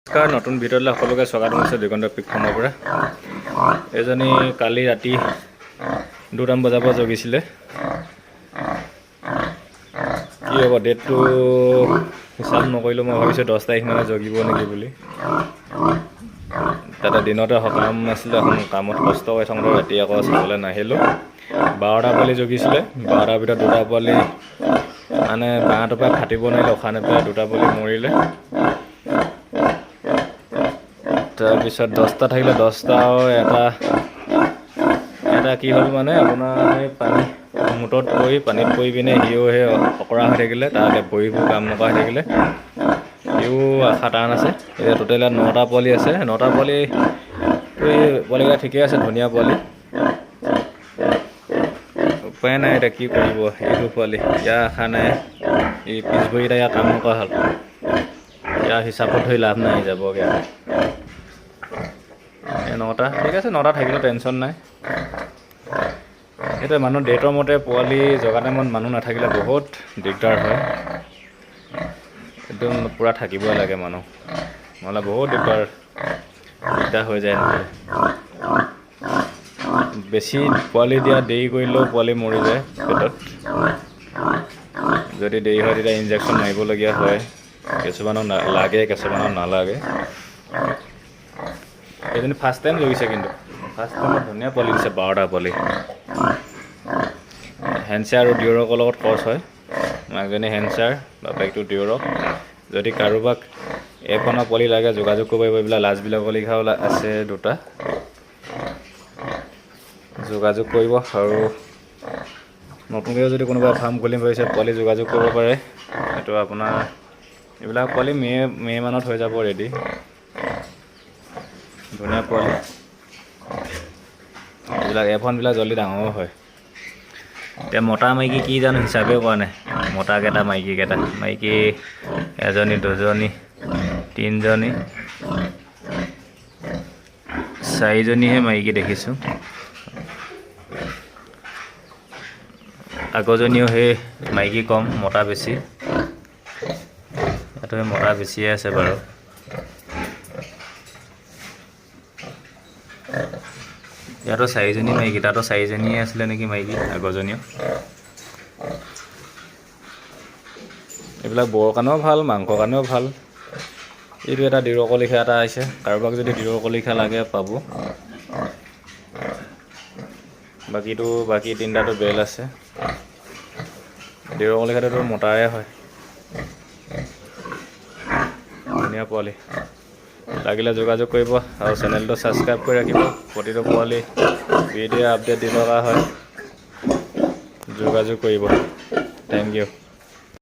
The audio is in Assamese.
নমস্কাৰ, নতুন ভিডিঅ'লৈ সকলোকে স্বাগতম আছে দিগন্ত পিক ফাৰ্মৰ পৰা। এজনী কালি ৰাতি 2টামান বজাৰ পৰা জগিছিলে। কি হ'ব ডেটটো হিচাপ নকৰিলোঁ, মই ভাবিছোঁ 10 তাৰিখ মানে জগিব নেকি বুলি। তাতে দিনতে সকাম আছিলে, এখন কামত কষ্ট কৰি থাকোঁতে ৰাতি আকৌ চাবলৈ নাহিলোঁ। 12টা পোৱালি জগিছিলে, 12টাৰ ভিতৰত 2টা পোৱালি মানে বাঁহটোৰ পৰা ফাটিব নোৱাৰিলে, উশাহ নেপায় 2টা পোৱালি মৰিলে। তাৰপিছত 10টা থাকিলে, 10টা আৰু এটা কি হ'ল মানে আপোনাৰ সেই পানী মুটত পানীত পৰি পিনে সিও সেই অকৰা হৈ থাকিলে, তাতে ভৰিবোৰ কাম নকৰা হৈ থাকিলে। সিও আশা টান আছে। এতিয়া টোটেল 9টা পোৱালি আছে। 9টা পোৱালিকেইটা ঠিকে আছে, ধুনীয়া পোৱালি। উপায় নাই, এতিয়া কি কৰিব। এইটো পোৱালি ইয়াৰ আশা নাই, এই পিছ ভৰিকেইটা ইয়াৰ কাম নকৰা হ'ল। ইয়াৰ হিচাপত ধৰি লাভ নাই, যাবগৈ। 9টা ঠিক আছে, 9টা থাকিলেও টেনশ্যন নাই। এইটোৱে মানুহ ডেটৰ মতে পোৱালি জগা টাইমত মানুহ নাথাকিলে বহুত দিগদাৰ হয়। একদম পূৰা থাকিবই লাগে মানুহ, নহ'লে বহুত দিগদাৰ হৈ যায়। নহ'লে বেছি পোৱালি দিয়া দেৰি কৰিলেও পোৱালি মৰি যায় পেটত। যদি দেৰি হয় তেতিয়া ইনজেকশ্যন মাৰিবলগীয়া হয়। কিছুমানৰ লাগে, কিছুমানৰ নালাগে। এইজনী ফাৰ্ষ্ট টাইম জগিছে, কিন্তু ফাৰ্ষ্ট টাইমত ধুনীয়া পোৱালি দিছে। 12টা পোৱালি হেণ্ডচাৰ আৰু ডিঅ'ৰকৰ লগত ক্ৰছ হয়। মাকজনী হেণ্ডচাৰ, বাপেকটো ডিঅ'ৰক। যদি কাৰোবাক এইখনৰ পোৱালি লাগে যোগাযোগ কৰিব পাৰিব। এইবিলাক লাজবিলাক লিখাও আছে 2টা, যোগাযোগ কৰিব। আৰু নতুনকৈ যদি কোনোবাই ফাৰ্ম খুলিম ভাবিছে পোৱালি যোগাযোগ কৰিব পাৰে। এইটো আপোনাৰ এইবিলাক পোৱালি মে' মানত হৈ যাব ৰেডি। ধুনীয়া পোৱালি। এইবিলাক এফনবিলাক জল্দি ডাঙৰো হয়। এতিয়া মতা মাইকী কি জানো হিচাপেও কৰা নাই। মতাকেইটা মাইকীকেইটা, মাইকী এজনী, 2জনী, 3জনী, 4জনীহে মাইকী দেখিছোঁ। আগৰজনীও সেই মাইকী কম, মতা বেছি। ইয়াতো মতা বেছিয়ে আছে বাৰু। ইয়াতো 4জনী মাইকী, তাতো 4জনীয়ে আছিলে নেকি মাইকী, আগৰজনীও। এইবিলাক বৰৰ কাৰণেও ভাল, মাংসৰ কাৰণেও ভাল। এইটো এটা ডিঅ'ৰকৰ লিখা এটা আহিছে, কাৰোবাক যদি ডিঅ'ৰকৰ লিখা লাগে পাব। বাকী 3টাটো বেল আছে। ডিঅ'ৰকৰ লিখাটোতো মতাৰে হয়। ধুনীয়া পোৱালি, লাগিলে যোগাযোগ কৰিব। আৰু চেনেলটো ছাবস্ক্ৰাইব কৰি ৰাখিব। প্ৰতিটো পোৱালি ভিডিঅ' আপডেট দি থকা হয়, যোগাযোগ কৰিব। Thank U.